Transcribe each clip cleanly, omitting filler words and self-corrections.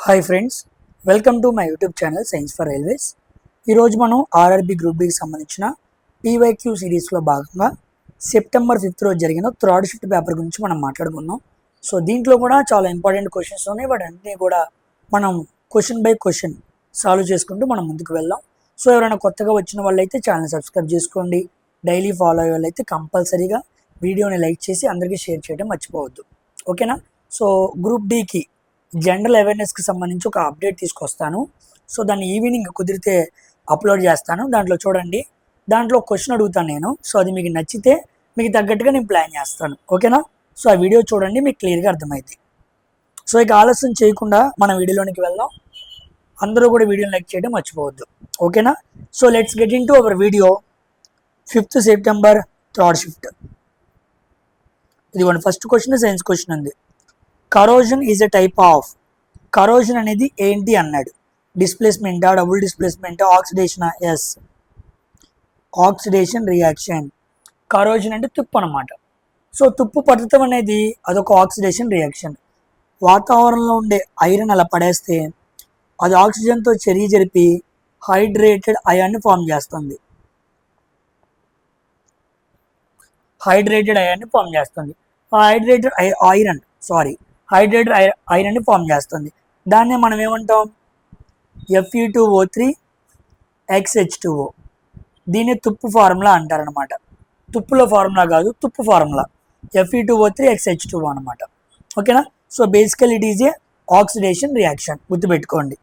Hi friends, welcome to my YouTube channel science for railways. ఈరోజు మనం RRB group బికి సంబంధించిన PYQ సిరీస్లో భాగంగా సెప్టెంబర్ 5 రోజు జరిగిన థర్డ్ షిఫ్ట్ పేపర్ గురించి మనం మాట్లాడుకుందాం. సో దీంట్లో కూడా చాలా ఇంపార్టెంట్ క్వశ్చన్స్ ఉన్నాయి. వాటన్నిటిని కూడా మనం క్వశ్చన్ బై క్వశ్చన్ సాల్వ్ చేసుకుంటూ మనం ముందుకు వెళ్దాం. సో ఎవరైనా కొత్తగా వచ్చిన వాళ్ళైతే ఛానల్ సబ్స్క్రైబ్ చేసుకోండి. డైలీ ఫాలో అయ్యే వాళ్ళైతే కంపల్సరీగా వీడియోని లైక్ చేసి అందరికీ షేర్ చేయడం మర్చిపోవద్దు. ఓకేనా? సో గ్రూప్ డికి జనరల్ అవేర్నెస్కి సంబంధించి ఒక అప్డేట్ తీసుకొస్తాను. సో దాన్ని ఈవినింగ్ కుదిరితే అప్లోడ్ చేస్తాను. దాంట్లో చూడండి, దాంట్లో క్వశ్చన్ అడుగుతాను నేను. సో అది మీకు నచ్చితే మీకు తగ్గట్టుగా నేను ప్లాన్ చేస్తాను. ఓకేనా? సో ఆ వీడియో చూడండి, మీకు క్లియర్గా అర్థమైంది. సో ఇక ఆలస్యం చేయకుండా మన వీడియోలోనికి వెళ్దాం. అందరూ కూడా వీడియోని లైక్ చేయడం మర్చిపోవద్దు. ఓకేనా? So let's get into our video. 5th September third shift. ఇదిగోండి, ఫస్ట్ క్వశ్చన్ సైన్స్ క్వశ్చన్ ఉంది. Corrosion is a type of. Corrosion అనేది ఏంటి అన్నాడు. డిస్ప్లేస్మెంటా, డబుల్ డిస్ప్లేస్మెంటా, ఆక్సిడేషనా? Yes, oxidation reaction. కరోజన్ అంటే తుప్పు అనమాట. సో తుప్పు పడటం అనేది అదొక ఆక్సిడేషన్ రియాక్షన్. వాతావరణంలో ఉండే ఐరన్ అలా పడేస్తే అది ఆక్సిజన్తో చర్య జరిపి హైడ్రేటెడ్ అయాన్ని ఫామ్ చేస్తుంది. హైడ్రేటెడ్ అయాన్ని ఫామ్ చేస్తుంది. హైడ్రేటెడ్ ఐరన్ని ఫామ్ చేస్తుంది. దాన్నే మనం ఏమంటాం? Fe2O3 XH2O. దీన్ని తుప్పు ఫార్ములా అంటారనమాట. తుప్పులో ఫార్ములా కాదు, తుప్పు ఫార్ములా Fe2O3 XH2O అనమాట. ఓకేనా? So basically it is a oxidation reaction, గుర్తుపెట్టుకోండి.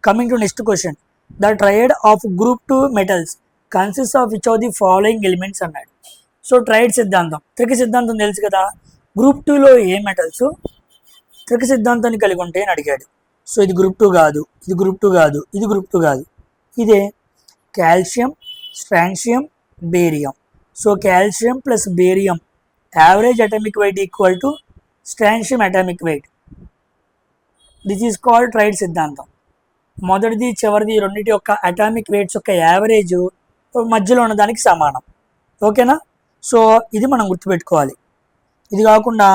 Coming to next question. The triad of group 2 metals consist of which of the following elements అన్నాడు. సో ట్రయడ్ సిద్ధాంతం, త్రిక సిద్ధాంతం తెలుసు కదా. గ్రూప్ 2లో ఏ మెటల్స్ త్రిక సిద్ధాంతాన్ని కలిగి ఉంటాయని అడిగాడు. సో ఇది గ్రూప్ 2 కాదు, ఇది గ్రూప్ 2 కాదు, ఇది గ్రూప్ 2 కాదు. ఇదే calcium, strontium, barium. So calcium plus barium average atomic weight equal to strontium atomic weight. This is called triad సిద్ధాంతం. మొదటిది చివరిది రెండింటి యొక్క అటామిక్ వెయిట్స్ యొక్క యావరేజ్ మధ్యలో ఉన్నదానికి సమానం. ఓకేనా? సో ఇది మనం గుర్తుపెట్టుకోవాలి. ఇది కాకుండా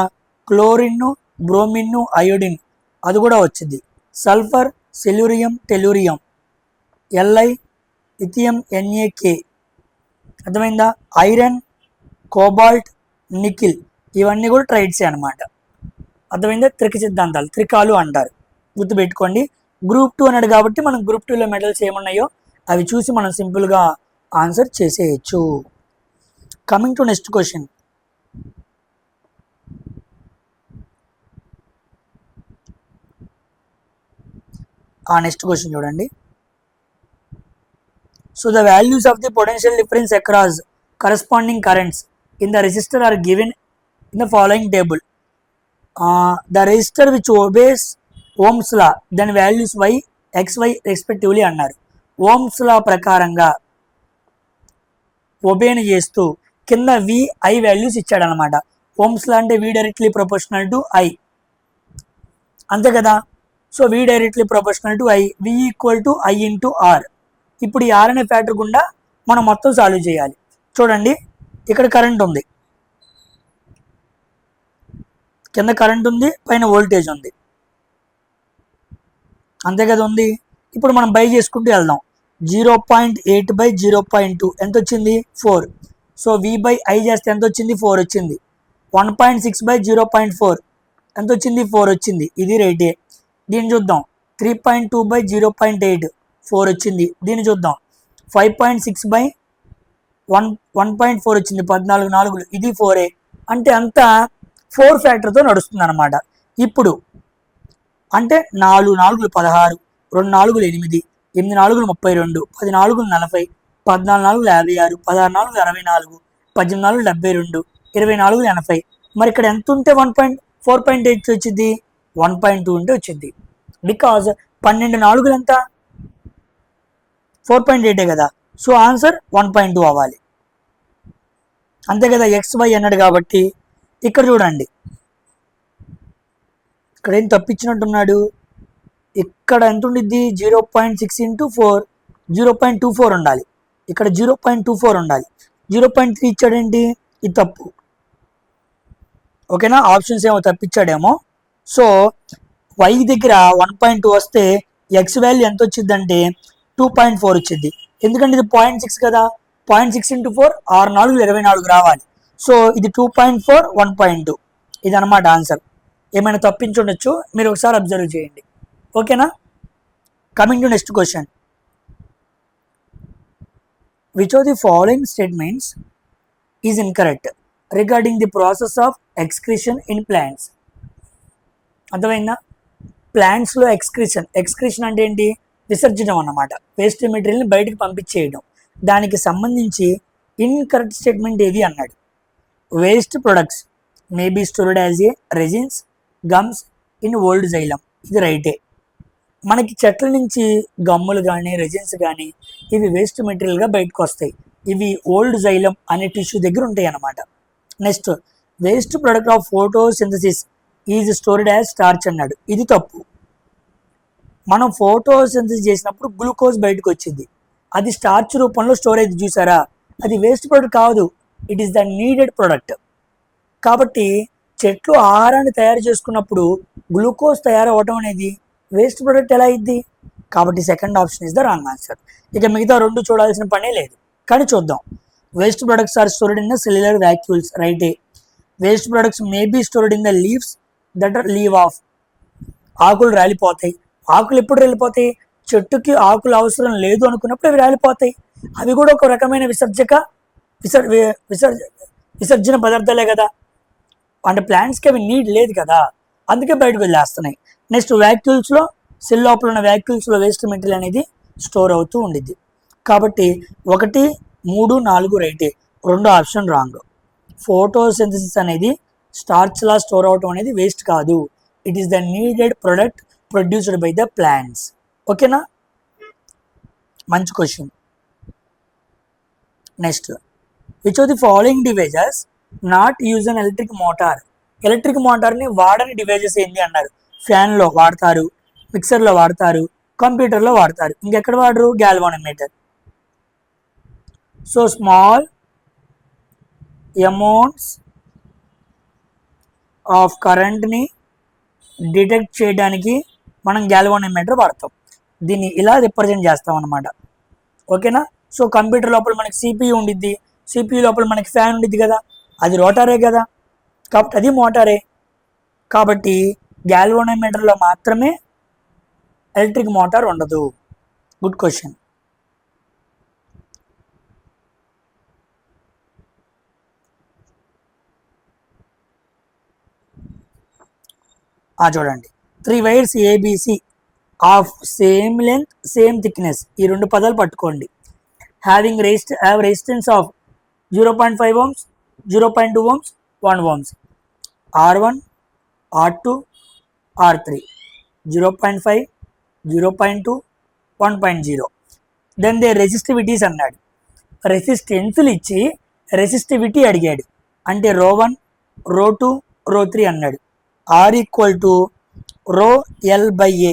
క్లోరిన్, బ్రోమిన్, అయోడిన్ అది కూడా వచ్చింది. Sulphur, selenium, tellurium, Li, lithium, NaK. అర్థమైందా? ఐరన్, కోబాల్ట్, నికిల్ ఇవన్నీ కూడా ట్రైడ్సే అనమాట. అర్థమైందా? త్రిక సిద్ధాంతాలు, త్రికాలు అంటారు. గుర్తుపెట్టుకోండి. గ్రూప్ 2 అన్నాడు కాబట్టి మనం గ్రూప్ 2లో మెటల్స్ ఏమున్నాయో అవి చూసి మనం సింపుల్గా ఆన్సర్ చేసేయచ్చు. Coming to next question. Next question చూడండి. So the values of the potential difference across corresponding currents in the resistor are given in the following table. The resistor which obeys Ohm's law then values y, xy respectively అన్నారు. Ohm's law ప్రకారంగా ఒబేని చేస్తూ కింద V, I values ఇచ్చాడనమాట. Ohm's law అంటే V directly proportional to I, అంతే కదా. So V directly proportional to I, V equal to I into R. ఇప్పుడు ఈ ఆర్ అనే ఫ్యాక్టర్ గుండా మనం మొత్తం సాల్వ్ చేయాలి. చూడండి, ఇక్కడ కరెంట్ ఉంది, కింద కరెంట్ ఉంది, పైన వోల్టేజ్ ఉంది, అంతే కదా ఉంది. ఇప్పుడు మనం బై చేసుకుంటూ వెళ్దాం. 0.8 బై 0.2 ఎంత వచ్చింది? 4. సో వి బై ఐ చేస్తే ఎంత వచ్చింది? 4 వచ్చింది. 1.6 బై 0.4 ఎంత వచ్చింది? 4 వచ్చింది. ఇది రైటే. దీన్ని చూద్దాం. 3.2 బై 0.8 4 వచ్చింది. దీన్ని చూద్దాం. 5.6 బై 1.4 వచ్చింది. 14 4 ఇది 4. అంటే అంతా 4 ఫ్యాక్టర్తో నడుస్తుంది అనమాట. ఇప్పుడు అంటే 4 4 16, 2 4 8, 8 4 32, 10 4 40, 14 4 56, 16 4 64, 18 4 72, 24 80. మరి ఇక్కడ ఎంత ఉంటే 4.8 వచ్చింది? 1.2 ఉంటే వచ్చింది. బికాజ్ 12 4 ఎంత? 4.8 కదా. సో ఆన్సర్ 1.2 అవ్వాలి, అంతే కదా. XY అన్నాడు కాబట్టి ఇక్కడ చూడండి, ఇక్కడ ఏం తప్పించినట్టున్నాడు. ఇక్కడ ఎంత ఉండిద్ది? 0.6 ఇంటూ 4, 0.24 ఉండాలి. ఇక్కడ 0.24 ఉండాలి. 0.3 ఇచ్చాడేంటి? ఇది తప్పు. ఓకేనా, ఆప్షన్స్ ఏమో తప్పించాడేమో. సో y దగ్గర 1.2 వస్తే ఎక్స్ వాల్యూ ఎంత వచ్చిందంటే 2.4 వచ్చింది. ఎందుకంటే ఇది 0.6 కదా, 0.6 ఇంటూ 4 6 4 24 రావాలి. సో ఇది 2.4 1.2 ఇది అనమాట ఆన్సర్. ఏమైనా తప్పించుండొచ్చు, మీరు ఒకసారి అబ్జర్వ్ చేయండి. ఓకేనా, coming to next question. Which of the following statements is incorrect regarding the process of excretion in plants? అర్థమైందా? ప్లాంట్స్లో ఎక్స్క్రీషన్ అంటే ఏంటి? విసర్జనం అన్నమాట, వేస్ట్ మెటీరియల్ని బయటకు పంపించేయడం. దానికి సంబంధించి ఇన్కరెక్ట్ స్టేట్మెంట్ ఏది అన్నాడు. Waste products may be stored as a resins gums in old xylem, ఇది రైటే. మనకి చెట్ల నుంచి గమ్ములు కానీ రెజిన్స్ కానీ ఇవి వేస్ట్ మెటీరియల్గా బయటకు వస్తాయి. ఇవి ఓల్డ్ జైలం అనే టిష్యూ దగ్గర ఉంటాయి అన్నమాట. Next, waste product of photosynthesis is stored as starch అన్నాడు, ఇది తప్పు. మనం ఫోటోసింథసిస్ చేసినప్పుడు గ్లూకోజ్ బయటకు వచ్చింది, అది స్టార్చ్ రూపంలో స్టోర్ అయింది చూసారా, అది వేస్ట్ ప్రొడక్ట్ కాదు, it is the needed product. కాబట్టి చెట్లు ఆహారాన్ని తయారు చేసుకున్నప్పుడు గ్లూకోజ్ తయారవడం అనేది వేస్ట్ ప్రొడక్ట్ ఎలా అయింది? కాబట్టి second option is the wrong answer. ఇక మిగతా రెండు చూడాల్సిన పనే లేదు, కానీ చూద్దాం. Waste products are stored in the cellular vacuoles, రైటే. Waste products may be stored in the leaves that are leave off, ఆకులు రాలిపోతాయి. ఆకులు ఎప్పుడు రాలిపోతాయి? చెట్టుకి ఆకులు అవసరం లేదు అనుకున్నప్పుడు అవి రాలిపోతాయి. అవి కూడా ఒక రకమైన విసర్జన పదార్థాలే కదా, అంటే ప్లాంట్స్కి అవి నీడ్ లేదు కదా, అందుకే బయటకు వెళ్ళేస్తున్నాయి. నెక్స్ట్, వ్యాక్యూల్స్లో సెల్ లోపల ఉన్న వ్యాక్యూల్స్లో వేస్ట్ మెటీరియల్ అనేది స్టోర్ అవుతూ ఉండిద్ది. కాబట్టి 1, 3, 4 రైటే, 2 ఆప్షన్ రాంగ్. ఫోటోసింథసిస్ అనేది స్టార్చ్లా స్టోర్ అవటం అనేది వేస్ట్ కాదు, it is the needed product produced by the plants. ఓకేనా, మంచి question. Next, which of the following devices not use an electric motor? Electric మోటార్ని వాడని డివైజెస్ ఏంటి అన్నారు. ఫ్యాన్లో వాడతారు, మిక్సర్లో వాడతారు, కంప్యూటర్లో వాడతారు, ఇంకెక్కడ వాడరు? Galvanometer. So small amounts of కరెంట్ని డిటెక్ట్ చేయడానికి మనం గ్యాల్వానోమీటర్ వాడతాం. దీన్ని ఇలా రిప్రజెంట్ చేస్తాం అన్నమాట. ఓకేనా, సో కంప్యూటర్ లోపల మనకి సిపియు ఉండిద్ది, సిపియు లోపల మనకి ఫ్యాన్ ఉండిద్ది కదా, అది రోటారే కదా, కాబట్టి అది మోటారే. కాబట్టి గ్యాల్వానోమీటర్లో మాత్రమే ఎలక్ట్రిక్ మోటార్ ఉండదు. Good question. చూడండి, 3 wires ABC of same length same thickness, ఈ 2 పదాలు పట్టుకోండి. Having resistance of 0.5 ohms, 0.2 ohms, 1 ohms. R1, R2, R3, 0.5, 0.2, 1.0. Then they రెసిస్టివిటీస్ అన్నాడు. రెసిస్టెన్స్లు ఇచ్చి రెసిస్టివిటీ అడిగాడు, అంటే ρ1, ρ2, ρ3 అన్నాడు. R ఈక్వల్ టు ρL/A,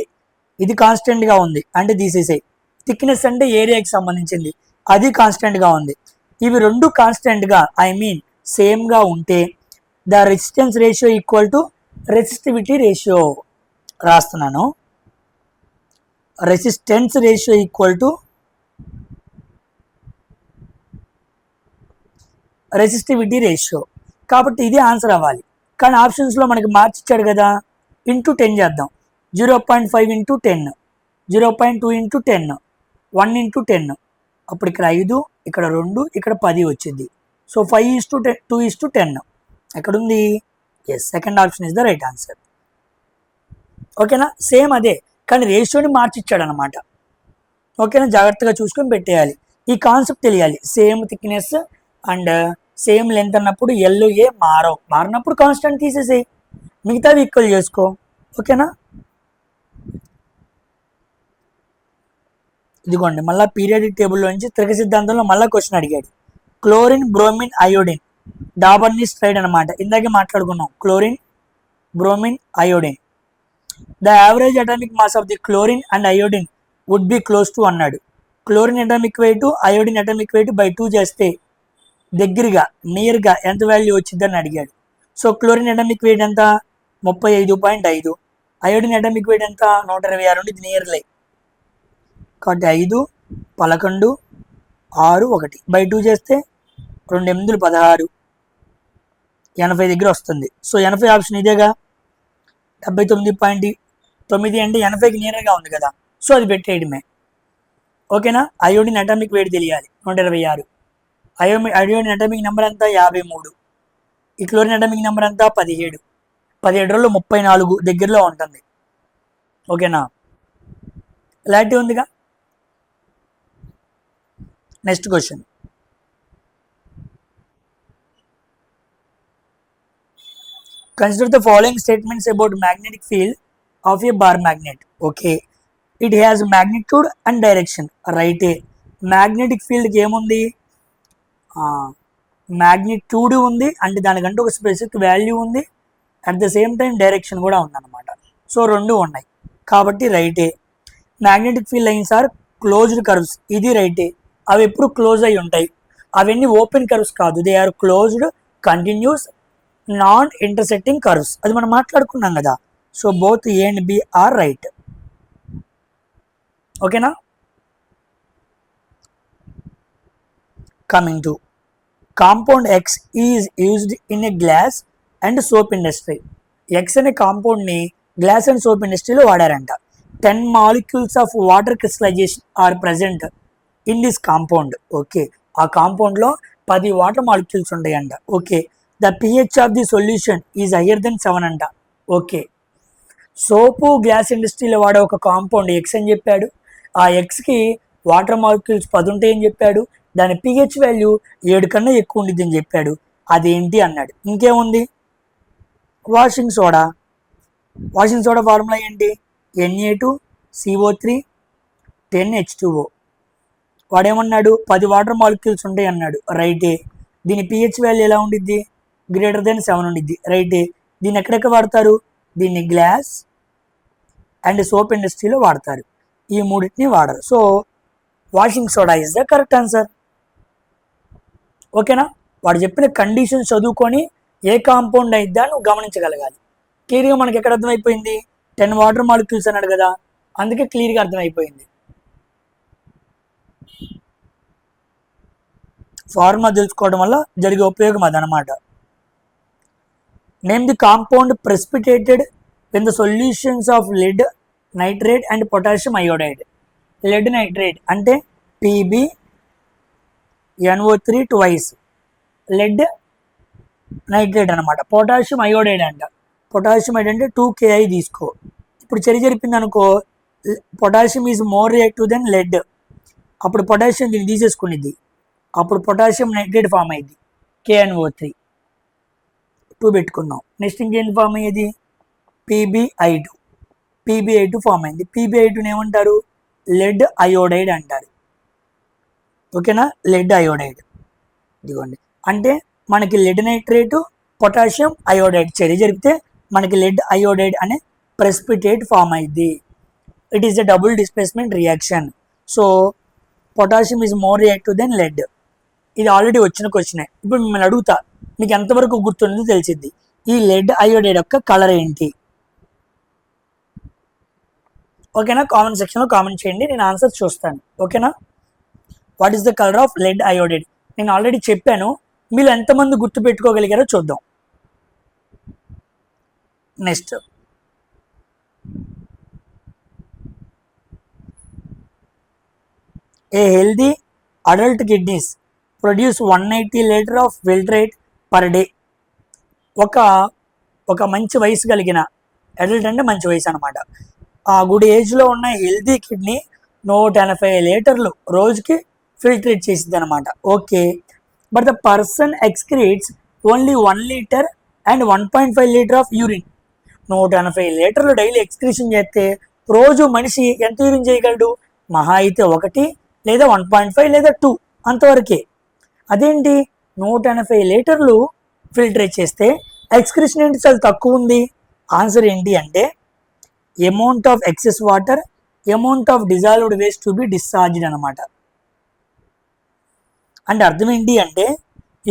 ఇది కాన్స్టెంట్గా ఉంది అంటే తీసేసాయి. థిక్నెస్ అంటే ఏరియాకి సంబంధించింది, అది కాన్స్టెంట్గా ఉంది. ఇవి 2 కాన్స్టెంట్గా సేమ్గా ఉంటే the resistance ratio equal to resistivity ratio. రాస్తున్నాను, resistance ratio equal to resistivity ratio. కాబట్టి ఇది ఆన్సర్ అవ్వాలి. కానీ ఆప్షన్స్లో మనకి మార్చి ఇచ్చాడు కదా, ఇంటూ 10 చేద్దాం. 0.5 ఇంటూ 10, 0.2 ఇంటూ 10, 1 ఇంటూ 10, అప్పుడు ఇక్కడ 5, ఇక్కడ 2, ఇక్కడ 10 వచ్చింది. సో 5:2:10 ఎక్కడుంది? Yes, second option is the right answer. ఓకేనా, సేమ్ అదే కానీ రేషియోని మార్చి ఇచ్చాడు అనమాట. ఓకేనా, జాగ్రత్తగా చూసుకొని పెట్టేయాలి. ఈ కాన్సెప్ట్ తెలియాలి. Same thickness and same length అన్నప్పుడు LA మారినప్పుడు కాన్స్టెంట్ తీసేసేయి, మిగతావి ఈక్వల్ చేసుకో. ఓకేనా, ఇదిగోండి మళ్ళీ పీరియాడిక్ టేబుల్లో నుంచి త్రిక సిద్ధాంతంలో మళ్ళీ క్వశ్చన్ అడిగాడు. Chlorine, bromine, iodine, Dobereiner's triad అనమాట. ఇందాకే మాట్లాడుకున్నాం, chlorine, bromine, iodine. The average atomic mass of the chlorine and iodine would be close to అన్నాడు. Chlorine atomic weight, iodine atomic weight by 2 చేస్తే దగ్గరగా నియర్గా ఎంత వాల్యూ వచ్చిందని అడిగాడు. సో క్లోరిన్ అటామిక్ వెయిట్ ఎంత 35.5, అయోడిన్ అటామిక్ వెయిట్ ఎంత 126 ఉంది nearly. కాబట్టి 5, 11, 6, 1 బై 2 చేస్తే 2 8 16, 80 దగ్గర వస్తుంది. సో 80 ఆప్షన్ ఇదేగా. 79.9 అంటే 80కి నియర్గా ఉంది కదా, సో అది పెట్టేయడమే. ఓకేనా. అయోడిన్ అటామిక్ వెయిట్ తెలియాలి 126, అయోడిన్ అటామిక్ నెంబర్ అంతా 53, ఈ క్లోరిన్ అటామిక్ నెంబర్ అంతా 17, 17 34 దగ్గరలో ఉంటుంది. ఓకేనా, క్లారిటీ ఉందిగా. Next question. Consider the following statements about magnetic field of a bar magnet. Okay, it has magnitude and direction. Right. Magnetic ఫీల్డ్కి ఏముంది, మ్యాగ్నిట్యూడ్ ఉంది, అంటే దానికంటే ఒక స్పెసిఫిక్ వాల్యూ ఉంది, at the same time direction కూడా ఉందన్నమాట. సో రెండు ఉన్నాయి కాబట్టి రైటే. Magnetic field lines are closed curves, ఇది రైటే. అవి ఎప్పుడు క్లోజ్ అయి ఉంటాయి, అవన్నీ ఓపెన్ కర్వ్స్ కాదు, they are closed continuous non intersecting curves, అది మనం మాట్లాడుకున్నాం కదా. So both A and B are right. ఓకేనా. Coming to compound X is used in a glass and soap industry. X అనే కాంపౌండ్ని గ్లాస్ అండ్ సోప్ ఇండస్ట్రీలో వాడారంట. 10 molecules of water crystallization are present in this compound. Okay, ఆ కాంపౌండ్లో 10 water molecules ఉంటాయంట. Okay, the pH of the solution is higher than 7 అంట. Okay, సోపు glass ఇండస్ట్రీలో వాడే ఒక కాంపౌండ్ ఎక్స్ అని చెప్పాడు. ఆ ఎక్స్కి వాటర్ మాలిక్యూల్స్ 10 ఉంటాయని చెప్పాడు. దాని పిహెచ్ వాల్యూ 7 కన్నా ఎక్కువ ఉండిద్ది అని చెప్పాడు. అదేంటి అన్నాడు. ఇంకేముంది, washing soda. Washing soda formula ఏంటి, Na2CO3 10H2O. వాడేమన్నాడు, 10 వాటర్ మాలిక్యూల్స్ ఉంటాయి అన్నాడు. రైటే. దీని పిహెచ్ వాల్యూ ఎలా ఉండిద్ది, గ్రేటర్ దెన్ 7 ఉండిద్ది. రైటే. దీన్ని ఎక్కడెక్కడ వాడతారు, దీన్ని గ్లాస్ అండ్ సోప్ ఇండస్ట్రీలో వాడతారు, ఈ మూడింటిని వాడరు. So washing soda is the correct answer. ఓకేనా. వాడు చెప్పిన కండిషన్స్ చదువుకొని ఏ కాంపౌండ్ అయిద్దా నువ్వు గమనించగలగాలి. క్లియర్గా మనకి ఎక్కడ అర్థమైపోయింది, 10 వాటర్ మాలిక్యూల్స్ అన్నాడు కదా, అందుకే క్లియర్గా అర్థమైపోయింది. ఫార్ములా తెలుసుకోవడం వల్ల జరిగే ఉపయోగం అదనమాట. Name the compound precipitated when the solutions of lead nitrate and potassium iodide. Lead nitrate అంటే PbNO3 ట్వైస్, లెడ్ నైట్రేట్ అనమాట. పొటాషియం అయోడైడ్ అంట. పొటాషియం అంటే 2Ki తీసుకో. ఇప్పుడు జరిపింది అనుకో, potassium is more reactive than lead, అప్పుడు పొటాషియం దీన్ని తీసేసుకునిద్ది, అప్పుడు పొటాషియం నైట్రేట్ ఫామ్ అయ్యింది, KNO3 2 పెట్టుకుందాం. నెక్స్ట్ ఇంకేం ఫామ్ అయ్యేది, PbI2 ఫామ్ అయింది. PbI2 ఏమంటారు, లెడ్ అయోడైడ్ అంటారు. ఓకేనా, లెడ్ అయోడైడ్. ఇదిగోండి, అంటే మనకి లెడ్ నైట్రేటు పొటాషియం అయోడైడ్ జరిపితే మనకి లెడ్ అయోడైడ్ అనే ప్రెసిపిటేట్ ఫామ్ అయింది. It is the double displacement reaction. So potassium is more reactive than lead. ఇది ఆల్రెడీ వచ్చిన క్వశ్చనే. ఇప్పుడు మిమ్మల్ని అడుగుతా, మీకు ఎంతవరకు గుర్తుందో తెలిసిద్ది. ఈ లెడ్ అయోడైడ్ యొక్క కలర్ ఏంటి? ఓకేనా, కామెంట్ సెక్షన్లో కామెంట్ చేయండి, నేను ఆన్సర్ చూస్తాను. ఓకేనా, what is the colour of lead iodide? నేను ఆల్రెడీ చెప్పాను, మీరు ఎంతమంది గుర్తు పెట్టుకోగలిగారో చూద్దాం. Next, a healthy adult kidneys produce 180 litre of filtrate per day. ఒక మంచి వయసు కలిగిన అడల్ట్ అంటే మంచి వయసు అనమాట, ఆ గుడ్ ఏజ్లో ఉన్న హెల్దీ కిడ్నీ 180 లీటర్లు రోజుకి ఫిల్ట్రేట్ చేసిద్ది అనమాట. Okay, but the person excretes only 1 litre and 1.5 litre of urine. 180 లీటర్లు డైలీ ఎక్స్క్రీషన్ చేస్తే రోజు మనిషి ఎంత యూరిన్ చేయగలడు, మహా అయితే 1 లేదా 1.5 లేదా 2 అంతవరకే. అదేంటి 180 లీటర్లు ఫిల్టరేట్ చేస్తే ఎక్స్క్రీషన్ ఏంటి చాలా తక్కువ ఉంది? ఆన్సర్ ఏంటి అంటే amount of excess water, amount of dissolved waste to be discharged అనమాట. అంటే అర్థం ఏంటి అంటే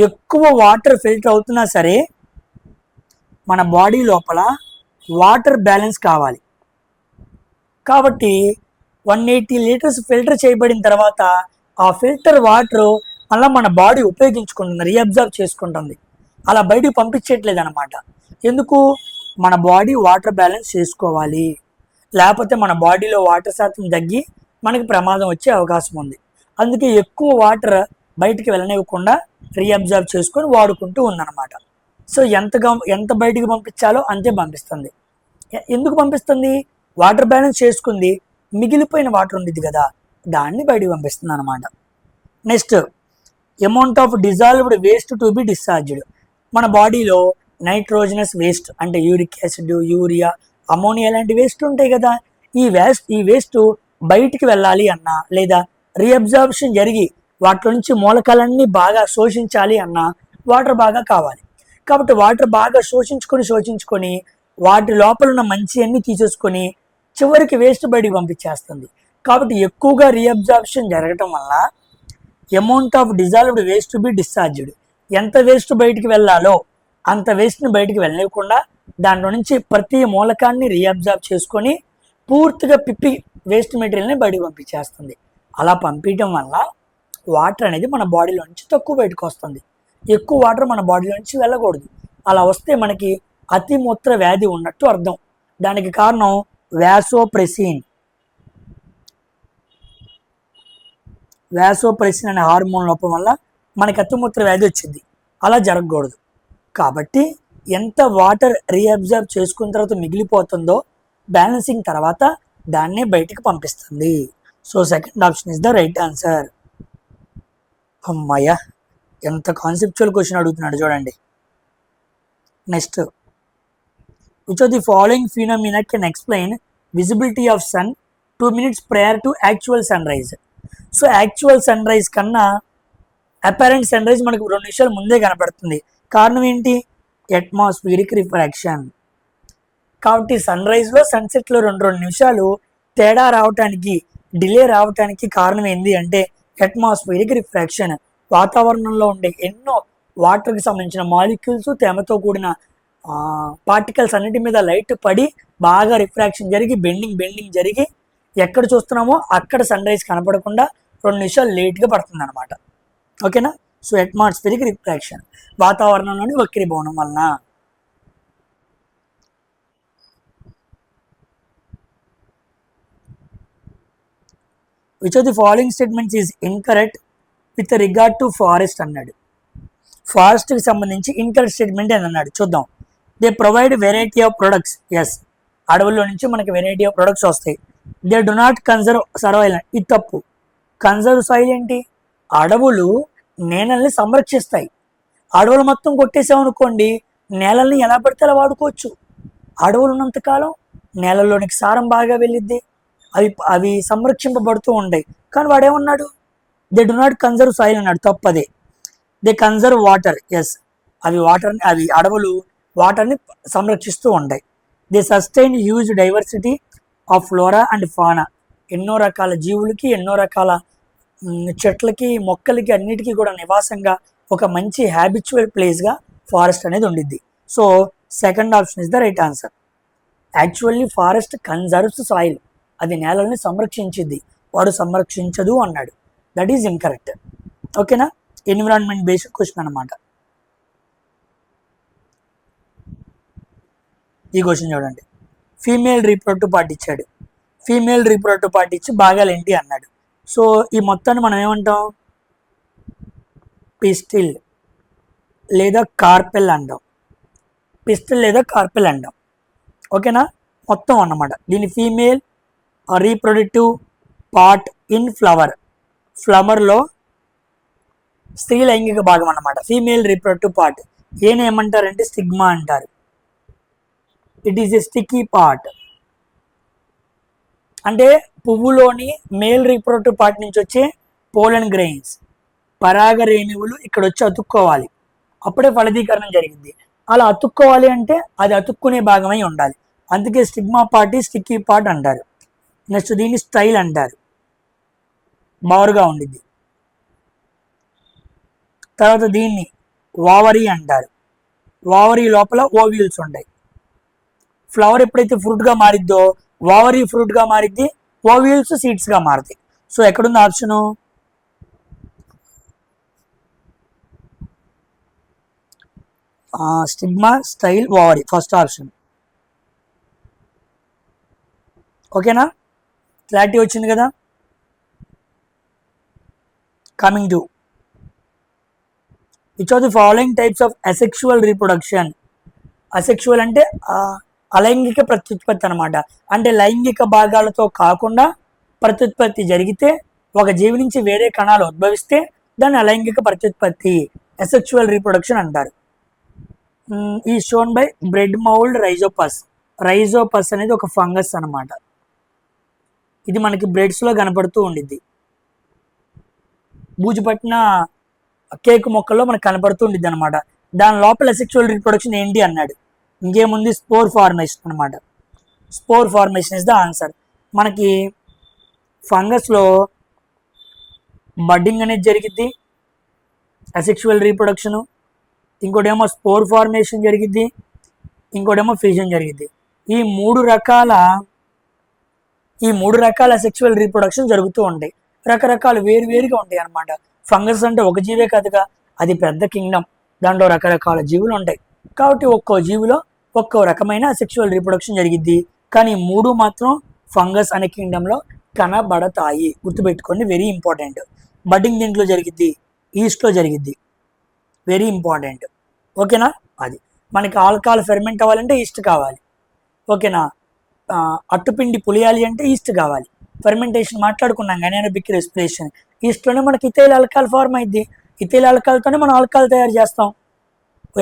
ఎక్కువ వాటర్ ఫిల్టర్ అవుతున్నా సరే మన బాడీ లోపల వాటర్ బ్యాలెన్స్ కావాలి. కాబట్టి 180 లీటర్స్ ఫిల్టర్ చేయబడిన తర్వాత ఆ ఫిల్టర్ వాటర్ మళ్ళీ మన బాడీ ఉపయోగించుకుంటుంది, రీఅబ్జర్వ్ చేసుకుంటుంది, అలా బయటికి పంపించట్లేదు అనమాట. ఎందుకు? మన బాడీ వాటర్ బ్యాలెన్స్ చేసుకోవాలి, లేకపోతే మన బాడీలో వాటర్ శాతం తగ్గి మనకి ప్రమాదం వచ్చే అవకాశం ఉంది. అందుకే ఎక్కువ వాటర్ బయటికి వెళ్ళనివ్వకుండా రీఅబ్జర్వ్ చేసుకొని వాడుకుంటూ ఉందన్నమాట. సో ఎంత బయటికి పంపించాలో అంతే పంపిస్తుంది. ఎందుకు పంపిస్తుంది? వాటర్ బ్యాలెన్స్ చేసుకుంది, మిగిలిపోయిన వాటర్ ఉండేది కదా, దాన్ని బయటికి పంపిస్తుంది అనమాట. Next, amount of dissolved waste to be discharged. మన బాడీలో నైట్రోజనస్ వేస్ట్ అంటే యూరిక్ యాసిడ్, యూరియా, అమోనియా లాంటి వేస్ట్ ఉంటాయి కదా, ఈ వేస్ట్ బయటికి వెళ్ళాలి అన్నా లేదా రీఅబ్జార్ప్షన్ జరిగి వాటి నుంచి మూలకాలన్నీ బాగా శోషించాలి అన్నా వాటర్ బాగా కావాలి. కాబట్టి వాటర్ బాగా శోషించుకొని వాటి లోపల ఉన్న మంచి అన్ని తీసేసుకొని చివరికి వేస్ట్ బయటికి పంపించేస్తుంది. కాబట్టి ఎక్కువగా రీఅబ్జార్ప్షన్ జరగటం వల్ల amount of dissolved waste to be discharged, ఎంత వేస్ట్ బయటికి వెళ్ళాలో అంత వేస్ట్ని బయటికి వెళ్ళనివ్వకుండా దాంట్లో నుంచి ప్రతి మూలకాన్ని రీఅబ్జార్బ్ చేసుకొని పూర్తిగా పిప్పి వేస్ట్ మెటీరియల్ని బయటికి పంపించేస్తుంది. అలా పంపించడం వల్ల వాటర్ అనేది మన బాడీలో నుంచి తక్కువ బయటకు వస్తుంది. ఎక్కువ వాటర్ మన బాడీలో నుంచి వెళ్ళకూడదు. అలా వస్తే మనకి అతిమూత్ర వ్యాధి ఉన్నట్టు అర్థం. దానికి కారణం వ్యాసోప్రెసిన్ అనే హార్మోన్ లోపం వల్ల మనకి అతిమూత్ర వ్యాధి వచ్చింది. అలా జరగకూడదు. కాబట్టి ఎంత వాటర్ రీఅబ్జర్వ్ చేసుకున్న తర్వాత మిగిలిపోతుందో బ్యాలెన్సింగ్ తర్వాత దాన్నే బయటికి పంపిస్తుంది. So second option is the right answer. అమ్మాయ, ఎంత కాన్సెప్చువల్ క్వశ్చన్ అడుగుతున్నాడు చూడండి. Next, which of the following phenomena can explain visibility of sun 2 minutes prior to actual sunrise? So actual sunrise కన్నా apparent sunrise మనకు 2 నిమిషాలు ముందే కనపడుతుంది. కారణం ఏంటి? Atmospheric refraction. కాబట్టి సన్ రైజ్లో సన్సెట్లో 2 నిమిషాలు తేడా రావటానికి, డిలే రావటానికి కారణం ఏంటి అంటే అట్మాస్ఫియరిక్ రిఫ్రాక్షన్. వాతావరణంలో ఉండే ఎన్నో వాటర్కి సంబంధించిన మాలిక్యూల్స్, తేమతో కూడిన పార్టికల్స్ అన్నిటి మీద లైట్ పడి బాగా రిఫ్రాక్షన్ జరిగి బెండింగ్ జరిగి ఎక్కడ చూస్తున్నామో అక్కడ సన్ రైజ్ కనపడకుండా 2 నిమిషాలు లేట్గా పడుతుంది అనమాట. ఓకేనా? సో అట్మాస్ఫియరిక్ రిఫ్రాక్షన్ వాతావరణంలోని వక్రీభవనం వలన. Which of the following statements is incorrect with regard to forest అన్నాడు. ఫారెస్ట్కి సంబంధించి ఇన్కరెక్ట్ స్టేట్మెంట్ అని అన్నాడు. చూద్దాం. They provide variety of products. Yes, అడవుల్లో నుంచి మనకి వెరైటీ ఆఫ్ ప్రొడక్ట్స్ వస్తాయి. They do not conserve survival. ఇది తప్పు. కన్జర్వ్ సాయిల్ ఏంటి? అడవులు నేలల్ని సంరక్షిస్తాయి. అడవులు మొత్తం కొట్టేసామనుకోండి, నేలల్ని ఎలా పడితే అలా వాడుకోవచ్చు. అడవులు ఉన్నంతకాలం నేలల్లోనికి సారం బాగా వెళ్ళిద్ది, అవి సంరక్షింపబడుతూ ఉంటాయి. కానీ వాడేమన్నాడు? They do not conserve soil అన్నాడు. తప్పదే. They conserve water. ఎస్, అవి అడవులు వాటర్ని సంరక్షిస్తూ ఉంటాయి. They sustain huge diversity of flora and fauna. ఎన్నో రకాల జీవులకి, ఎన్నో రకాల చెట్లకి, మొక్కలకి అన్నిటికీ కూడా నివాసంగా ఒక మంచి హ్యాబిచువల్ ప్లేస్గా ఫారెస్ట్ అనేది ఉండిద్ది. So second option is the right answer. Actually forest conserves soil, అది నేలని సంరక్షించిద్ది, వాడు సంరక్షించదు అన్నాడు. That is incorrect. ఓకేనా? ఎన్విరాన్మెంట్ బేస్డ్ క్వశ్చన్ అనమాట. ఈ క్వశ్చన్ చూడండి. ఫీమేల్ రీప్రొడక్టివ్ పార్ట్ ఇచ్చాడు. ఫీమేల్ రీప్రొడక్టివ్ పార్ట్ ఇచ్చి భాగాలు ఏంటి అన్నాడు. సో ఈ మొత్తాన్ని మనం ఏమంటాం? పిస్టిల్ లేదా కార్పెల్ అంటాం. పిస్టిల్ లేదా కార్పెల్ అంటాం. ఓకేనా? మొత్తం అన్నమాట. దీని female reproductive part in flower. ఫ్లవర్లో స్త్రీ లైంగిక భాగం అన్నమాట ఫీమేల్ రీప్రొడక్టివ్ పార్ట్. ఏమంటారంటే స్టిగ్మా అంటారు. It is a sticky part. అంటే పువ్వులోని మేల్ రీప్రొడక్టివ్ పార్ట్ నుంచి వచ్చే పోలన్ గ్రెయిన్స్, పరాగ రేణువులు ఇక్కడ వచ్చి అతుక్కోవాలి, అప్పుడే ఫలదీకరణం జరిగింది. అలా అతుక్కోవాలి అంటే అది అతుక్కునే భాగమై ఉండాలి. అందుకే స్టిగ్మా పార్ట్ స్టిక్కీ పార్ట్ అంటారు. నెక్స్ట్ దీన్ని స్టైల్ అంటారు, బారుగా ఉండిద్ది. తర్వాత దీన్ని ఓవరీ అంటారు. ఓవరీ లోపల ఓవ్యూల్స్ ఉంటాయి. ఫ్లవర్ ఎప్పుడైతే ఫ్రూట్గా మారిద్దో ఓవరీ ఫ్రూట్గా మారిద్ది, ఓవ్యూల్స్ సీడ్స్గా మారుతాయి. సో ఎక్కడుంది option? Stigma, style, ovary, first option. ఓకేనా? క్లారిటీ వచ్చింది కదా? Coming to which of the following types of asexual reproduction. Asexual అంటే అలైంగిక ప్రత్యుత్పత్తి అనమాట. అంటే లైంగిక భాగాలతో కాకుండా ప్రత్యుత్పత్తి జరిగితే, ఒక జీవి నుంచి వేరే కణాలు ఉద్భవిస్తే దాన్ని అలైంగిక ప్రత్యుత్పత్తి, అసెక్షువల్ రీప్రొడక్షన్ అంటారు. ఈ shown by bread mould Rhizopus. Rhizopus అనేది ఒక ఫంగస్ అనమాట. ఇది మనకి బ్రెడ్స్లో కనపడుతూ ఉండిద్ది. బూజు పట్టిన కేక్ మొక్కల్లో మనకు కనపడుతూ ఉండిద్ది అనమాట. దాని లోపల అసెక్షువల్ రీప్రొడక్షన్ ఏంటి అన్నాడు. ఇంకేముంది? స్పోర్ ఫార్మేషన్ అనమాట. Spore formation is the answer. మనకి ఫంగస్లో బడ్డింగ్ అనేది జరిగిద్ది, అసెక్షువల్ రీప్రొడక్షను, ఇంకోటేమో స్పోర్ ఫార్మేషన్ జరిగిద్ది, ఇంకోటేమో ఫ్యూజన్ జరిగిద్ది. ఈ మూడు రకాల సెక్షువల్ రీప్రొడక్షన్ జరుగుతూ ఉంటాయి. రకరకాలు వేరుగా ఉంటాయి అన్నమాట. ఫంగస్ అంటే ఒక జీవే కాదుగా, అది పెద్ద కింగ్డమ్. దాంట్లో రకరకాల జీవులు ఉంటాయి. కాబట్టి ఒక్కో జీవిలో ఒక్కో రకమైన సెక్షువల్ రీప్రొడక్షన్ జరిగిద్ది. కానీ మూడు మాత్రం ఫంగస్ అనే కింగ్డంలో కనబడతాయి. గుర్తుపెట్టుకోండి, వెరీ ఇంపార్టెంట్. బడ్డింగ్ దీంట్లో జరిగిద్ది, ఈస్ట్లో జరిగిద్ది, వెరీ ఇంపార్టెంట్. ఓకేనా? అది మనకి ఆల్కహాల్ ఫెర్మెంట్ అవ్వాలంటే ఈస్ట్ కావాలి. ఓకేనా? అట్టుపిండి పులియాలి అంటే ఈస్ట్ కావాలి. ఫెర్మెంటేషన్ మాట్లాడుకున్నాం కానీ అనబిక్ రెస్పిరేషన్. ఈస్ట్లోనే మనకి ఇథైల్ ఆల్కహాల్ ఫార్మ్ అయింది. ఇథైల్ ఆల్కహాల్తోనే మనం ఆల్కహాల్ తయారు చేస్తాం.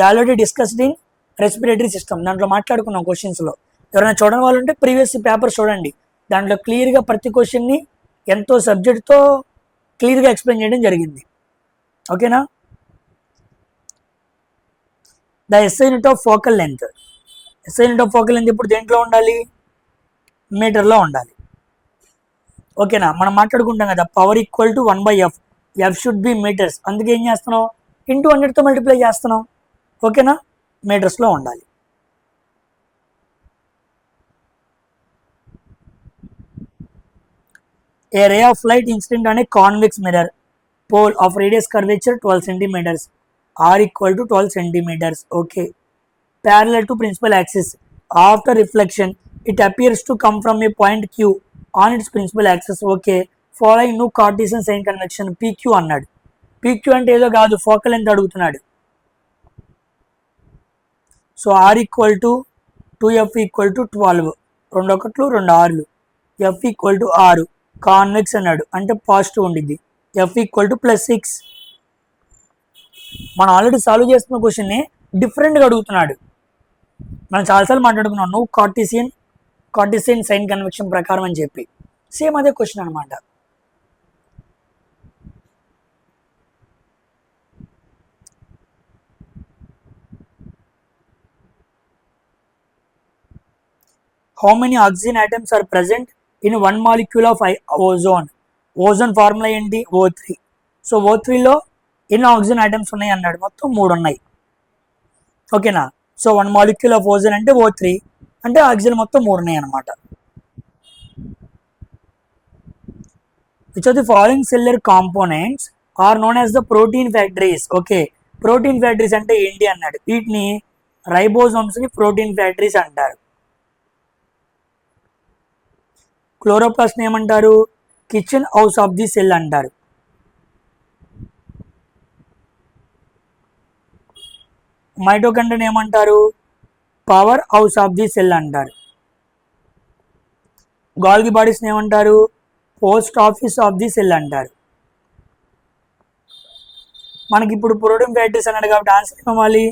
Already discussed in respiratory system, దాంట్లో మాట్లాడుకున్నాం క్వశ్చన్స్లో. ఎవరైనా చూడని వాళ్ళు ఉంటే ప్రీవియస్ పేపర్ చూడండి. దాంట్లో క్లియర్గా ప్రతి క్వశ్చన్ని ఎంతో సబ్జెక్ట్తో క్లియర్గా ఎక్స్ప్లెయిన్ చేయడం జరిగింది. ఓకేనా? The SI unit of focal length. SI unit of focal length ఇప్పుడు దేంట్లో ఉండాలి? మీటర్లో ఉండాలి. ఓకేనా? మనం మాట్లాడుకుంటాం కదా, power equal to 1/f, f should be metres. అందుకే ఏం చేస్తున్నాం? ఇంటూ 100తో మల్టిప్లై చేస్తున్నాం. ఓకేనా? మీటర్స్లో ఉండాలి. A ray of light incident on a convex mirror pole of radius curvature 12 centimeters, r equal to 12 centimeters. Okay. Parallel to principal axis. After reflection, it appears to come from a point Q on its principal axis. Okay. Following new Cartesian sign convention, PQ అన్నాడు. PQ అంటే ఏదో కాదు, focal length అడుగుతున్నాడు. So r equal to 2f equal to 12, 2 1 2 6, f equal to 6. Convex అన్నాడు అంటే positive ఉండిద్ది. F equal to +6. మనం already solve చేస్తున్న క్వశ్చన్ని డిఫరెంట్గా అడుగుతున్నాడు. మనం చాలాసార్లు మాట్లాడుకున్నాం నువ్వు కార్టీసియన్ సైన్ కన్వెక్షన్ ప్రకారం అని చెప్పి. సేమ్ అదే క్వశ్చన్ అనమాట. How many oxygen atoms are present in 1 molecule of ozone? Ozone formula ఏంటి? O3. సో O3లో ఎన్ని ఆక్సిజన్ ఐటమ్స్ ఉన్నాయి అన్నాడు. మొత్తం 3 ఉన్నాయి. ఓకేనా? సో 1 మాలిక్యూల్ ఆఫ్ ఓజోన్ అంటే O3, అంటే ఆక్సిజన్ మొత్తం 3 ఉన్నాయి అనమాట. Which of the following cellular components are known as the protein factories? Okay, protein factories అంటే ఏంటి అన్నాడు. వీటిని రైబోజోమ్స్ని ప్రోటీన్ ఫ్యాక్టరీస్ అంటారు. క్లోరోప్లాస్ట్ని ఏమంటారు? Kitchen house of the cell అంటారు. మైటోకాండ్రియాని ఏమంటారు? Power house of the cell అంటారు. గాల్గి బాడీస్ని ఏమంటారు? Post office of the cell అంటారు. మనకి ఇప్పుడు ప్రోటీన్ ఫ్యాక్టరీస్ అన్నాడు కాబట్టి ఆన్సర్ ఏమవ్వాలి?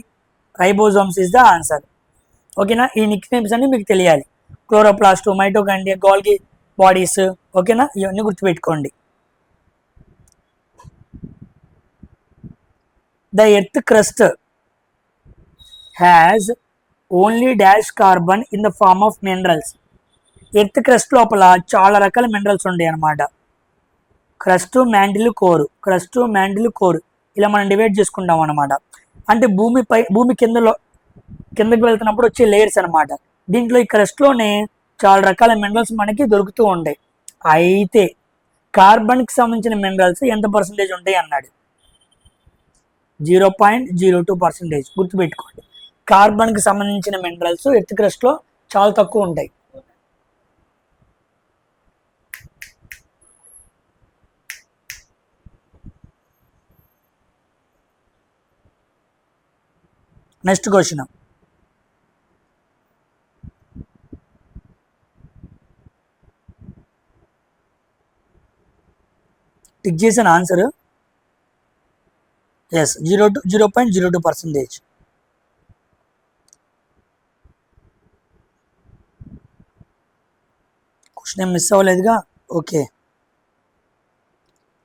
Ribosomes is the answer. ఓకేనా? ఈ నిక్ నేమ్స్ అన్ని మీకు తెలియాలి. Chloroplast, mitochondria, Golgi bodies. ఓకేనా? ఇవన్నీ గుర్తుపెట్టుకోండి. The earth crust has only dash carbon in the form of minerals. Earth crust లోపల చాలా రకాల మినరల్స్ ఉంటాయి అన్నమాట. క్రస్ట్, మ్యాంటిల్, కోరు. క్రస్ట్, మ్యాంటిల్, కోరు ఇలా మనం డివైడ్ చేసుకుంటాం అన్నమాట. అంటే భూమి కింద కిందకి వెళ్తున్నప్పుడు వచ్చే లేయర్స్ అనమాట. దీంట్లో ఈ క్రస్ట్లోనే చాలా రకాల మినరల్స్ మనకి దొరుకుతూ ఉంటాయి. అయితే కార్బన్కి సంబంధించిన మినరల్స్ ఎంత పర్సంటేజ్ ఉంటాయి అన్నాడు. 0.02% గుర్తుపెట్టుకోండి. కార్బన్కి సంబంధించిన మినరల్స్ ఎర్త్ క్రస్ట్లో చాలా తక్కువ ఉంటాయి. నెక్స్ట్ క్వశ్చన్, టిక్ చేసిన ఆన్సర్ ఎస్ 0.02%. క్వశ్చన్ ఏం మిస్ అవ్వలేదుగా. Okay,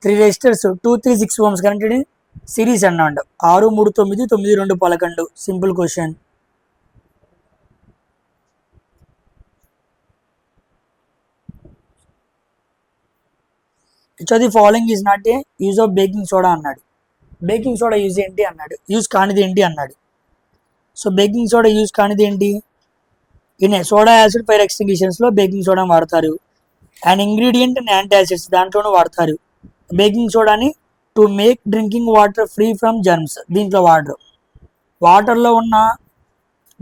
3 resistors 236 ohms current series అన్నాడు. 6, 3, 9, 9, 2, 11. Simple question. Which of the following is not a use of baking soda అన్నాడు. బేకింగ్ సోడా యూజ్ ఏంటి అన్నాడు, యూజ్ కానిది ఏంటి అన్నాడు. సో బేకింగ్ సోడా యూజ్ కానిది ఏంటి? ఇన్ సోడా యాసిడ్ ఫైర్ ఎక్స్టింగ్విషన్స్లో బేకింగ్ సోడా వాడతారు. And ingredient and anti acids దాంట్లోనూ వాడతారు. బేకింగ్ సోడాని to make drinking water free from germs దీంట్లో వాడరు. వాటర్లో ఉన్న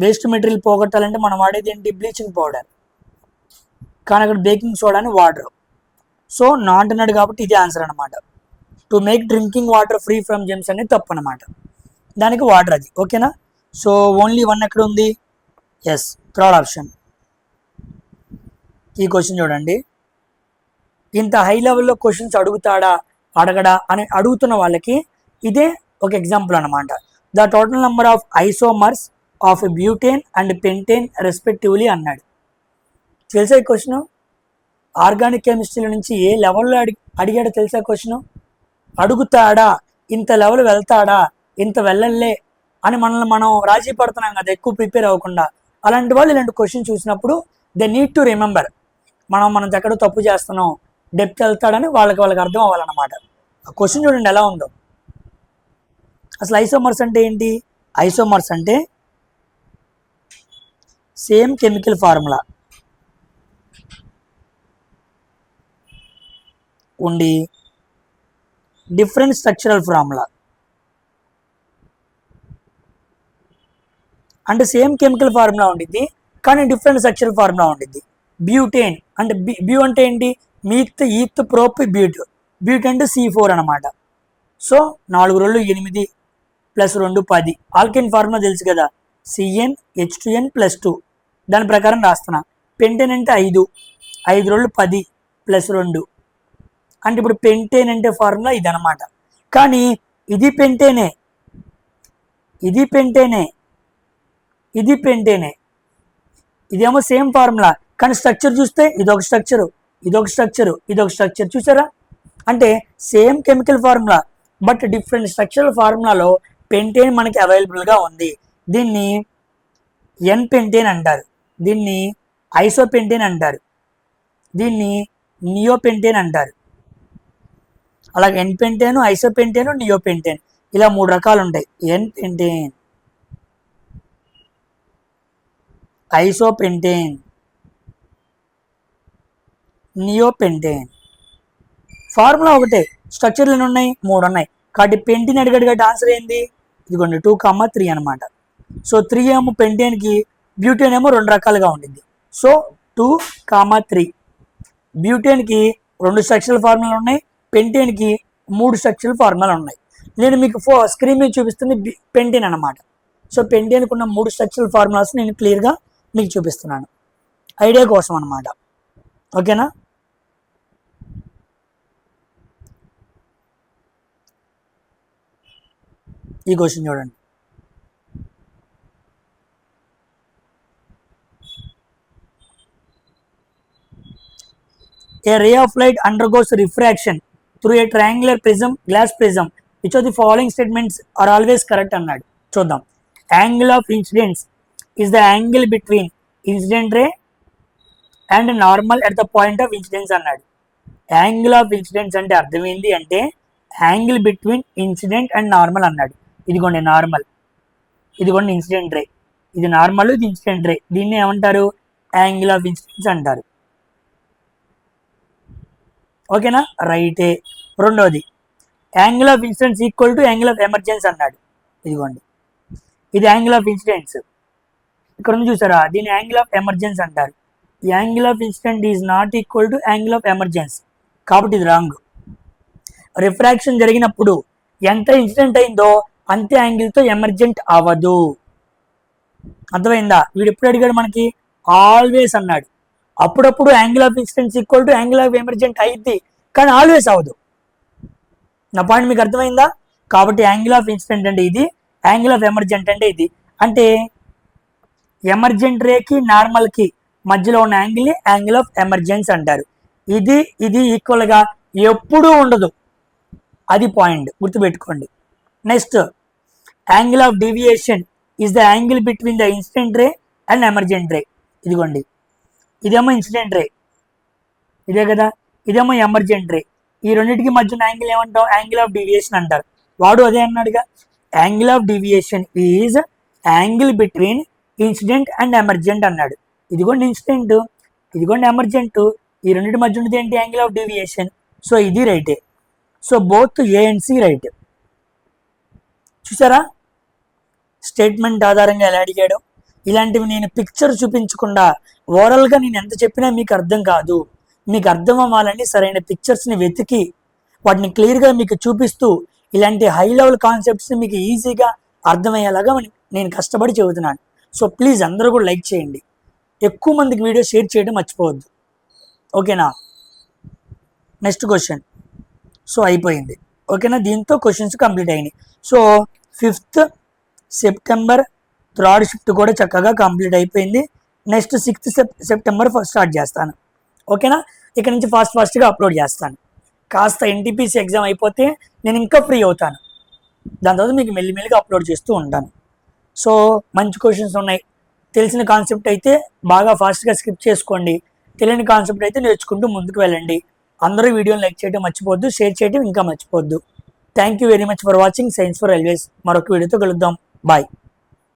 వేస్ట్ మెటీరియల్ పోగొట్టాలంటే మనం వాడేది ఏంటి? Bleaching powder. కానీ అక్కడ బేకింగ్ సోడాని వాడరు. సో నాట్ అన్నాడు కాబట్టి ఇదే ఆన్సర్ అనమాట. To make drinking water free from germs అనేది తప్పు అనమాట. దానికి వాటర్ అది. ఓకేనా? సో ఓన్లీ 1 ఎక్కడ ఉంది? Yes, third option. ఈ క్వశ్చన్ చూడండి. ఇంత హై లెవెల్లో క్వశ్చన్స్ అడగడా అని అడుగుతున్న వాళ్ళకి ఇదే ఒక ఎగ్జాంపుల్ అనమాట. The total number of isomers of butane and pentane respectively అన్నాడు. తెలుసా ఈ క్వశ్చన్? ఆర్గానిక్ కెమిస్ట్రీల నుంచి ఏ లెవెల్లో అడిగాడో తెలుసా క్వశ్చన్? అడుగుతాడా, ఇంత లెవెల్ వెళ్తాడా, ఇంత వెళ్ళలే అని మనల్ని మనం రాజీ పడుతున్నాం కదా ఎక్కువ ప్రిపేర్ అవ్వకుండా. అలాంటి వాళ్ళు ఇలాంటి క్వశ్చన్ చూసినప్పుడు దే నీడ్ టు రిమెంబర్ మనం ఎక్కడో తప్పు చేస్తున్నాం, డెప్త్ వెళ్తాడని వాళ్ళకి అర్థం అవ్వాలన్నమాట. ఆ క్వశ్చన్ చూడండి ఎలా ఉందో. అసలు ఐసోమర్స్ అంటే ఏంటి? ఐసోమర్స్ అంటే సేమ్ కెమికల్ ఫార్ములా ఉండి డిఫరెంట్ స్ట్రక్చరల్ ఫార్ములా. అంటే సేమ్ కెమికల్ ఫార్ములా ఉండిద్ది కానీ డిఫరెంట్ స్ట్రక్చరల్ ఫార్ములా ఉండిద్ది. బ్యూటేన్ అంటే బ్యూ అంటే ఏంటి? Meat eth prop బ్యూట్. బ్యూట్ అంటే C4 అనమాట. సో 4 రోళ్ళు 8 + 2 10. ఆల్కెన్ ఫార్ములా తెలుసు కదా, CnH2n+2. దాని ప్రకారం రాస్తున్నా. పెంటేన్ అంటే 5 రోళ్ళు 10 + 2. అంటే ఇప్పుడు పెంటేన్ అంటే ఫార్ములా ఇదనమాట. కానీ ఇది పెంటేనే, ఇది పెంటేనే, ఇది పెంటేనే. ఇదేమో సేమ్ ఫార్ములా కానీ స్ట్రక్చర్ చూస్తే ఇదొక స్ట్రక్చరు, ఇదొక స్ట్రక్చరు, ఇదొక స్ట్రక్చర్. చూసారా? అంటే same chemical formula but different structural ఫార్ములాలో పెంటేన్ మనకి అవైలబుల్గా ఉంది. దీన్ని ఎన్ పెంటేన్ అంటారు, దీన్ని ఐసోపెంటేన్ అంటారు, దీన్ని నియోపెంటేన్ అంటారు. అలాగే ఎన్ పెంటేన్, ఐసోపెంటేన్, నియోపెంటేన్ ఇలా 3 రకాలు ఉంటాయి. ఎన్ పెంటేన్, ఐసోపెంటేన్, నియోపెంటేన్. ఫార్ములా ఒకటే, స్ట్రక్చర్లు ఎన్ని ఉన్నాయి? 3 ఉన్నాయి. కాబట్టి పెంటేన్ అడిగాడు కాబట్టి ఆన్సర్ ఏంది? ఇదిగోండి 2,3 అనమాట. సో 3 ఏమో పెంటేన్కి, బ్యూటేన్ ఏమో 2 రకాలుగా ఉండింది. సో 2,3. బ్యూటేన్కి 2 స్ట్రక్చరల్ ఫార్ములాలు ఉన్నాయి, పెంటేన్కి 3 స్ట్రక్చరల్ ఫార్ములాలు ఉన్నాయి. నేను మీకు స్క్రీన్ మీద చూపిస్తుంది పెంటేన్ అనమాట. సో పెంటేన్కి ఉన్న 3 స్ట్రక్చరల్ ఫార్ములాస్ నేను క్లియర్గా మీకు చూపిస్తున్నాను ఐడియా కోసం అనమాట. ఓకేనా? ఈ క్వశ్చన్ చూడండి. A ray of light undergoes refraction through a triangular prism, glass prism. Which of the following statements are always correct అన్నాడు. చూద్దాం. Angle of incidence is the angle between incident ray and normal at the point of incidence అన్నాడు. Angle of incidence అంటే అర్థం ఏంటి అంటే angle between incident and normal అన్నాడు. ఇదిగోండి normal, ఇదిగోండి ఇన్సిడెంట్ రే. ఇది నార్మల్, ఇది ఇన్సిడెంట్ రే. దీన్ని ఏమంటారు? యాంగిల్ ఆఫ్ ఇన్సిడెన్స్ అంటారు. ఓకేనా? రైటే. రెండోది, angle of incidence equal to angle of emergence అన్నాడు. ఇదిగోండి, ఇది యాంగిల్ ఆఫ్ ఇన్సిడెన్స్. ఇక్కడ ఉంది చూసారా, దీన్ని యాంగిల్ ఆఫ్ ఎమర్జెన్స్ అంటారు. Angle of incident is not equal to angle of emergence, కాబట్టి ఇది రాంగ్. రిఫ్రాక్షన్ జరిగినప్పుడు ఎంత ఇన్సిడెంట్ అయిందో అంతే యాంగిల్తో ఎమర్జెంట్ అవ్వదు. అర్థమైందా? వీడు ఎప్పుడు అడిగాడు మనకి? ఆల్వేస్ అన్నాడు. అప్పుడప్పుడు angle of incidence equal to angle of emergent అయింది, కానీ ఆల్వేస్ అవ్వదు. నా పాయింట్ మీకు అర్థమైందా? కాబట్టి యాంగిల్ ఆఫ్ ఇన్సిడెంట్ అంటే ఇది, యాంగిల్ ఆఫ్ ఎమర్జెంట్ అంటే ఇది. అంటే ఎమర్జెంట్ రేకి నార్మల్కి మధ్యలో ఉన్న యాంగిల్ని యాంగిల్ ఆఫ్ ఎమర్జెన్స్ అంటారు. ఇది ఇది ఈక్వల్గా ఎప్పుడూ ఉండదు, అది పాయింట్ గుర్తుపెట్టుకోండి. Next, angle of deviation is the angle between the incident ray and emergent ray. ఇదిగోండి, ఇదేమో ఇన్సిడెంట్ రే, ఇదే కదా, ఇదేమో ఎమర్జెంట్ రే. ఈ రెండింటికి మధ్య యాంగిల్ ఏమంటాం? యాంగిల్ ఆఫ్ డీవియేషన్ అంటారు. వాడు అదే అన్నాడుగా, angle of deviation is angle between incident and emergent అన్నాడు. ఇదిగోండి ఇన్సిడెంట్, ఇదిగోండి ఎమర్జెంట్, ఈ రెండింటి మధ్య ఉన్నది ఏంటి? Angle of deviation. సో ఇది రైటే. So both A and C right. చూసారా స్టేట్మెంట్ ఆధారంగా ఎలా అడిగాడు? ఇలాంటివి నేను పిక్చర్ చూపించకుండా ఓవరాల్గా నేను ఎంత చెప్పినా మీకు అర్థం కాదు. మీకు అర్థం అవ్వాలని సరైన పిక్చర్స్ని వెతికి వాటిని క్లియర్గా మీకు చూపిస్తూ ఇలాంటి హై లెవెల్ కాన్సెప్ట్స్ని మీకు ఈజీగా అర్థమయ్యేలాగా నేను కష్టపడి చెబుతున్నాను. సో ప్లీజ్ అందరూ కూడా లైక్ చేయండి, ఎక్కువ మందికి వీడియో షేర్ చేయడం మర్చిపోవద్దు. ఓకేనా? Next question. సో అయిపోయింది. ఓకేనా? దీంతో క్వశ్చన్స్ కంప్లీట్ అయినాయి. So 5th September third shift కూడా చక్కగా కంప్లీట్ అయిపోయింది. నెక్స్ట్ 6th సెప్టెంబర్ స్టార్ట్ చేస్తాను. ఓకేనా? ఇక్కడ నుంచి ఫాస్ట్గా అప్లోడ్ చేస్తాను. కాస్త ఎన్టీపీసీ ఎగ్జామ్ అయిపోతే నేను ఇంకా ఫ్రీ అవుతాను. దాని తర్వాత మీకు మెల్లిమెల్లిగా అప్లోడ్ చేస్తూ ఉంటాను. సో మంచి క్వశ్చన్స్ ఉన్నాయి. తెలిసిన కాన్సెప్ట్ అయితే బాగా ఫాస్ట్గా స్కిప్ చేసుకోండి, తెలియని కాన్సెప్ట్ అయితే నేర్చుకుంటూ ముందుకు వెళ్ళండి. అందరూ వీడియోని లైక్ చేయడం మర్చిపోవద్దు, షేర్ చేయడం ఇంకా మర్చిపోవద్దు. Thank you very much for watching science for railways. మరొక వీడియోతో కలుద్దాం. బాయ్.